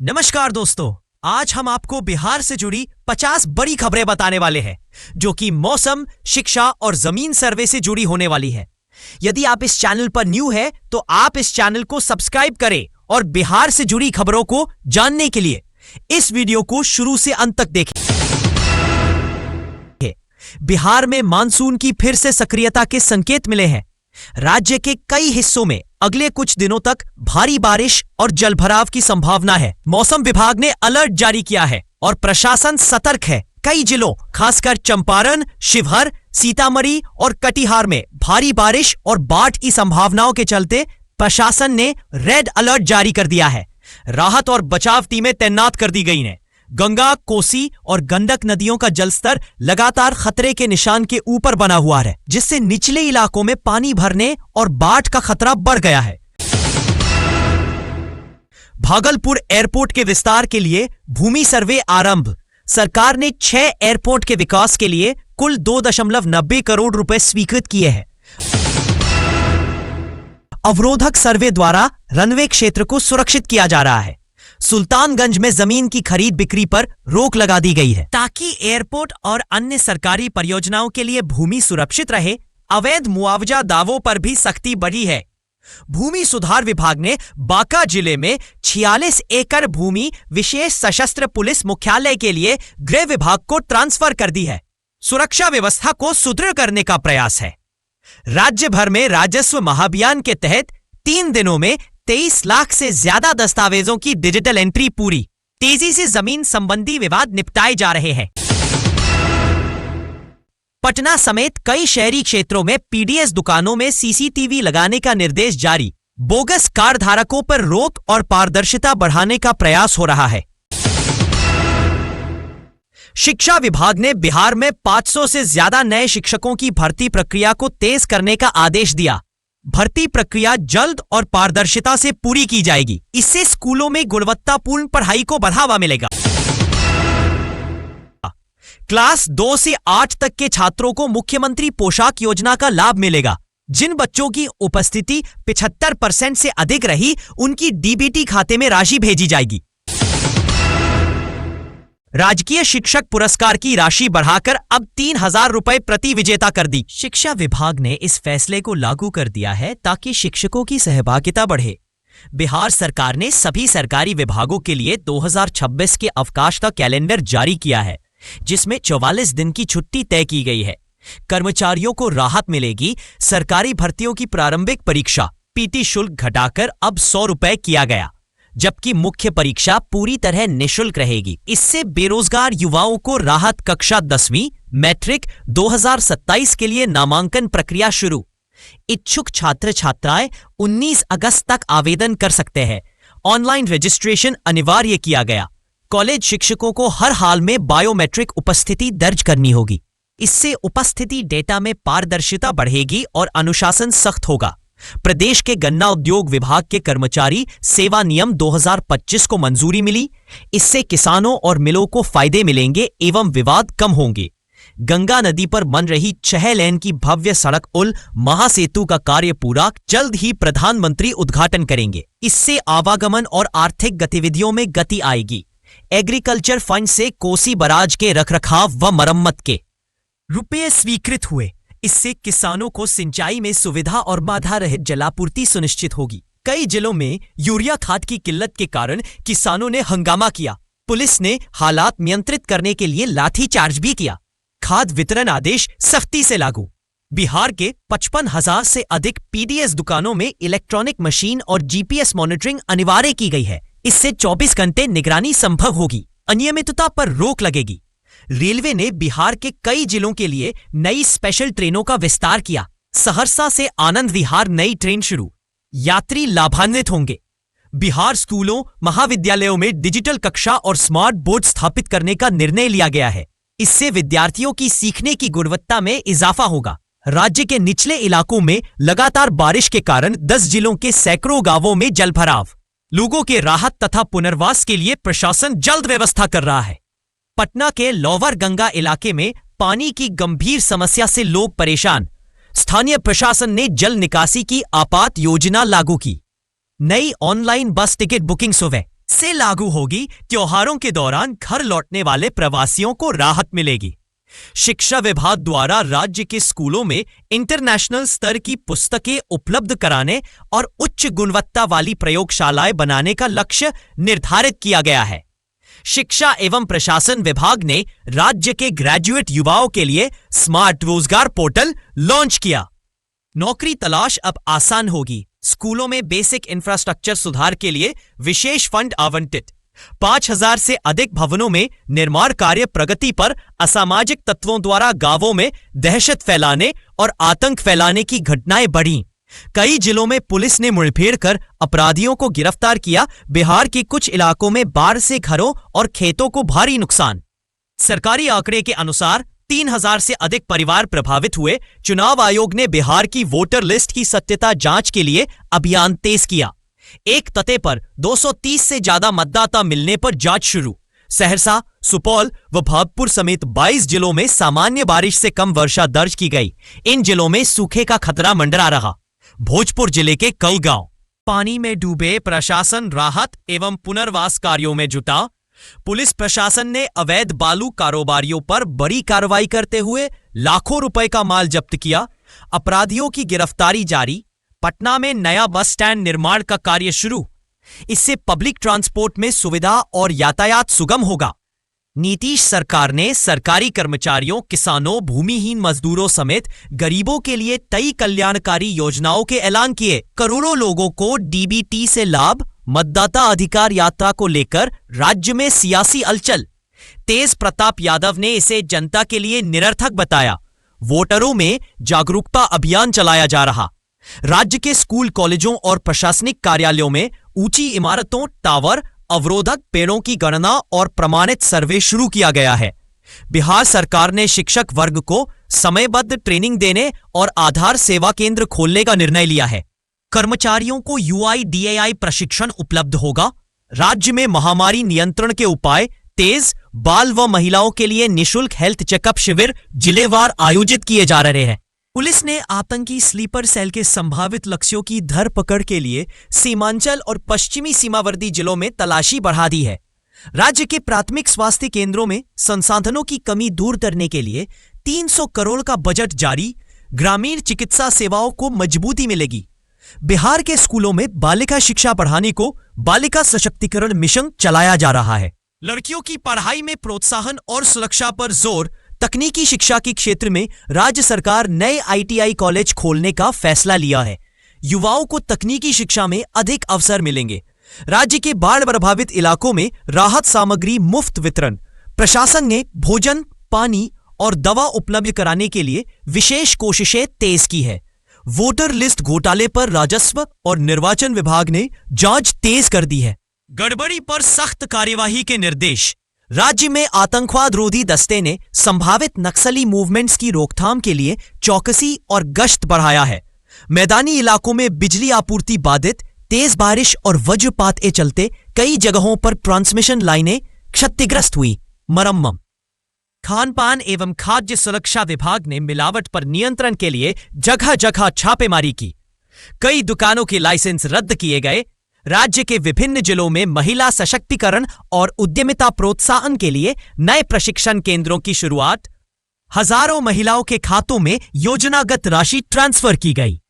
नमस्कार दोस्तों, आज हम आपको बिहार से जुड़ी 50 बड़ी खबरें बताने वाले हैं जो कि मौसम, शिक्षा और जमीन सर्वे से जुड़ी होने वाली है। यदि आप इस चैनल पर न्यू है तो आप इस चैनल को सब्सक्राइब करें और बिहार से जुड़ी खबरों को जानने के लिए इस वीडियो को शुरू से अंत तक देखें। बिहार में मानसून की फिर से सक्रियता के संकेत मिले हैं। राज्य के कई हिस्सों में अगले कुछ दिनों तक भारी बारिश और जलभराव की संभावना है। मौसम विभाग ने अलर्ट जारी किया है और प्रशासन सतर्क है। कई जिलों खासकर चंपारण, शिवहर, सीतामढ़ी और कटिहार में भारी बारिश और बाढ़ की संभावनाओं के चलते प्रशासन ने रेड अलर्ट जारी कर दिया है। राहत और बचाव टीमें तैनात कर दी गई हैं। गंगा, कोसी और गंडक नदियों का जलस्तर लगातार खतरे के निशान के ऊपर बना हुआ है, जिससे निचले इलाकों में पानी भरने और बाढ़ का खतरा बढ़ गया है। भागलपुर एयरपोर्ट के विस्तार के लिए भूमि सर्वे आरंभ। सरकार ने 6 एयरपोर्ट के विकास के लिए कुल 2.90 करोड़ रुपए स्वीकृत किए हैं। अवरोधक सर्वे द्वारा रनवे क्षेत्र को सुरक्षित किया जा रहा है। सुल्तानगंज में जमीन की खरीद बिक्री पर रोक लगा दी गई है ताकि एयरपोर्ट और अन्य सरकारी परियोजनाओं के लिए भूमि सुरक्षित रहे। अवैध मुआवजा दावों पर भी सख्ती बढ़ी है। भूमि सुधार विभाग ने बांका जिले में 46 एकड़ भूमि विशेष सशस्त्र पुलिस मुख्यालय के लिए गृह विभाग को ट्रांसफर कर दी है। सुरक्षा व्यवस्था को सुदृढ़ करने का प्रयास है। राज्य भर में राजस्व महाअभियान के तहत 3 दिनों में 23 लाख से ज्यादा दस्तावेजों की डिजिटल एंट्री पूरी। तेजी से जमीन संबंधी विवाद निपटाए जा रहे हैं। पटना समेत कई शहरी क्षेत्रों में पीडीएस दुकानों में सीसीटीवी लगाने का निर्देश जारी। बोगस कार्ड धारकों पर रोक और पारदर्शिता बढ़ाने का प्रयास हो रहा है। शिक्षा विभाग ने बिहार में 500 से ज्यादा नए शिक्षकों की भर्ती प्रक्रिया को तेज करने का आदेश दिया। भर्ती प्रक्रिया जल्द और पारदर्शिता से पूरी की जाएगी। इससे स्कूलों में गुणवत्तापूर्ण पढ़ाई को बढ़ावा मिलेगा। क्लास 2 से 8 तक के छात्रों को मुख्यमंत्री पोशाक योजना का लाभ मिलेगा। जिन बच्चों की उपस्थिति 75% से अधिक रही, उनकी डीबीटी खाते में राशि भेजी जाएगी। राजकीय शिक्षक पुरस्कार की राशि बढ़ाकर अब 3,000 रुपए प्रति विजेता कर दी। शिक्षा विभाग ने इस फैसले को लागू कर दिया है ताकि शिक्षकों की सहभागिता बढ़े। बिहार सरकार ने सभी सरकारी विभागों के लिए 2026 के अवकाश का कैलेंडर जारी किया है, जिसमें 44 दिन की छुट्टी तय की गई है। कर्मचारियों को राहत मिलेगी। सरकारी भर्तियों की प्रारंभिक परीक्षा पीटी शुल्क घटाकर अब 100 रुपए किया गया, जबकि मुख्य परीक्षा पूरी तरह निःशुल्क रहेगी। इससे बेरोजगार युवाओं को राहत। कक्षा 10वीं मैट्रिक 2027 के लिए नामांकन प्रक्रिया शुरू। इच्छुक छात्र छात्राएं 19 अगस्त तक आवेदन कर सकते हैं। ऑनलाइन रजिस्ट्रेशन अनिवार्य किया गया। कॉलेज शिक्षकों को हर हाल में बायोमेट्रिक उपस्थिति दर्ज करनी होगी। इससे उपस्थिति डेटा में पारदर्शिता बढ़ेगी और अनुशासन सख्त होगा। प्रदेश के गन्ना उद्योग विभाग के कर्मचारी सेवा नियम 2025 को मंजूरी मिली। इससे किसानों और मिलों को फायदे मिलेंगे एवं विवाद कम होंगे। गंगा नदी पर बन रही 6 लेन की भव्य सड़क उल महासेतु का कार्य पूरा। जल्द ही प्रधानमंत्री उद्घाटन करेंगे। इससे आवागमन और आर्थिक गतिविधियों में गति आएगी। एग्रीकल्चर फंड से कोसी बराज के रखरखाव व मरम्मत के रुपये स्वीकृत हुए। इससे किसानों को सिंचाई में सुविधा और बाधा रहित जलापूर्ति सुनिश्चित होगी। कई जिलों में यूरिया खाद की किल्लत के कारण किसानों ने हंगामा किया। पुलिस ने हालात नियंत्रित करने के लिए लाठीचार्ज भी किया। खाद वितरण आदेश सख्ती से लागू। बिहार के 55,000 से अधिक पीडीएस दुकानों में इलेक्ट्रॉनिक मशीन और जीपीएस मॉनिटरिंग अनिवार्य की गई है। इससे 24 घंटे निगरानी संभव होगी। अनियमितता पर रोक लगेगी। रेलवे ने बिहार के कई जिलों के लिए नई स्पेशल ट्रेनों का विस्तार किया। सहरसा से आनंद विहार नई ट्रेन शुरू। यात्री लाभान्वित होंगे। बिहार स्कूलों, महाविद्यालयों में डिजिटल कक्षा और स्मार्ट बोर्ड स्थापित करने का निर्णय लिया गया है। इससे विद्यार्थियों की सीखने की गुणवत्ता में इजाफा होगा। राज्य के निचले इलाकों में लगातार बारिश के कारण 10 जिलों के सैकड़ों गांवों में जलभराव। लोगों के राहत तथा पुनर्वास के लिए प्रशासन जल्द व्यवस्था कर रहा है। पटना के लोअर गंगा इलाके में पानी की गंभीर समस्या से लोग परेशान। स्थानीय प्रशासन ने जल निकासी की आपात योजना लागू की। नई ऑनलाइन बस टिकट बुकिंग सुविधा। से लागू होगी, त्योहारों के दौरान घर लौटने वाले प्रवासियों को राहत मिलेगी। शिक्षा विभाग द्वारा राज्य के स्कूलों में इंटरनेशनल स्तर की पुस्तकें उपलब्ध कराने और उच्च गुणवत्ता वाली प्रयोगशालाएं बनाने का लक्ष्य निर्धारित किया गया है। शिक्षा एवं प्रशासन विभाग ने राज्य के ग्रेजुएट युवाओं के लिए स्मार्ट रोजगार पोर्टल लॉन्च किया। नौकरी तलाश अब आसान होगी। स्कूलों में बेसिक इंफ्रास्ट्रक्चर सुधार के लिए विशेष फंड आवंटित। 5000 से अधिक भवनों में निर्माण कार्य प्रगति पर। असामाजिक तत्वों द्वारा गांवों में दहशत फैलाने और आतंक फैलाने की घटनाएं बढ़ी। कई जिलों में पुलिस ने मुठभेड़ कर अपराधियों को गिरफ्तार किया। बिहार के कुछ इलाकों में बाढ़ से घरों और खेतों को भारी नुकसान। सरकारी आंकड़े के अनुसार 3000 से अधिक परिवार प्रभावित हुए। चुनाव आयोग ने बिहार की वोटर लिस्ट की सत्यता जांच के लिए अभियान तेज किया। एक तते पर 230 से ज्यादा मतदाता मिलने पर जांच शुरू। सहरसा, सुपौल व भागपुर समेत 22 जिलों में सामान्य बारिश से कम वर्षा दर्ज की गई। इन जिलों में सूखे का खतरा मंडरा रहा। भोजपुर जिले के कई गांव पानी में डूबे। प्रशासन राहत एवं पुनर्वास कार्यों में जुटा। पुलिस प्रशासन ने अवैध बालू कारोबारियों पर बड़ी कार्रवाई करते हुए लाखों रुपए का माल जब्त किया। अपराधियों की गिरफ्तारी जारी। पटना में नया बस स्टैंड निर्माण का कार्य शुरू। इससे पब्लिक ट्रांसपोर्ट में सुविधा और यातायात सुगम होगा। नीतीश सरकार ने सरकारी कर्मचारियों, किसानों, भूमिहीन मजदूरों समेत गरीबों के लिए कई कल्याणकारी योजनाओं के ऐलान किए। करोड़ों लोगों को डीबीटी से लाभ। मतदाता अधिकार यात्रा को लेकर राज्य में सियासी हलचल। तेज प्रताप यादव ने इसे जनता के लिए निरर्थक बताया। वोटरों में जागरूकता अभियान चलाया जा रहा। राज्य के स्कूल, कॉलेजों और प्रशासनिक कार्यालयों में ऊंची इमारतों, टावर, अवरोधक पेड़ों की गणना और प्रमाणित सर्वे शुरू किया गया है। बिहार सरकार ने शिक्षक वर्ग को समयबद्ध ट्रेनिंग देने और आधार सेवा केंद्र खोलने का निर्णय लिया है। कर्मचारियों को UIDAI प्रशिक्षण उपलब्ध होगा। राज्य में महामारी नियंत्रण के उपाय तेज। बाल व महिलाओं के लिए निशुल्क हेल्थ चेकअप शिविर जिलेवार आयोजित किए जा रहे हैं। पुलिस ने आतंकी स्लीपर सेल के संभावित लक्ष्यों की धरपकड़ के लिए सीमांचल और पश्चिमी सीमावर्ती जिलों में तलाशी बढ़ा दी है। राज्य के प्राथमिक स्वास्थ्य केंद्रों में संसाधनों की कमी दूर करने के लिए 300 करोड़ का बजट जारी। ग्रामीण चिकित्सा सेवाओं को मजबूती मिलेगी। बिहार के स्कूलों में बालिका शिक्षा बढ़ाने को बालिका सशक्तिकरण मिशन चलाया जा रहा है। लड़कियों की पढ़ाई में प्रोत्साहन और सुरक्षा पर जोर। तकनीकी शिक्षा के क्षेत्र में राज्य सरकार नए ITI कॉलेज खोलने का फैसला लिया है। युवाओं को तकनीकी शिक्षा में अधिक अवसर मिलेंगे। राज्य के बाढ़ प्रभावित इलाकों में राहत सामग्री मुफ्त वितरण। प्रशासन ने भोजन, पानी और दवा उपलब्ध कराने के लिए विशेष कोशिशें तेज की है। वोटर लिस्ट घोटाले पर राजस्व और निर्वाचन विभाग ने जांच तेज कर दी है। गड़बड़ी पर सख्त कार्यवाही के निर्देश। राज्य में आतंकवाद रोधी दस्ते ने संभावित नक्सली मूवमेंट्स की रोकथाम के लिए चौकसी और गश्त बढ़ाया है। मैदानी इलाकों में बिजली आपूर्ति बाधित। तेज बारिश और वज्रपात के चलते कई जगहों पर ट्रांसमिशन लाइनें क्षतिग्रस्त हुई। मरम्मत। खान पान एवं खाद्य सुरक्षा विभाग ने मिलावट पर नियंत्रण के लिए जगह जगह छापेमारी की। कई दुकानों के लाइसेंस रद्द किए गए। राज्य के विभिन्न जिलों में महिला सशक्तिकरण और उद्यमिता प्रोत्साहन के लिए नए प्रशिक्षण केंद्रों की शुरुआत। हजारों महिलाओं के खातों में योजनागत राशि ट्रांसफर की गई।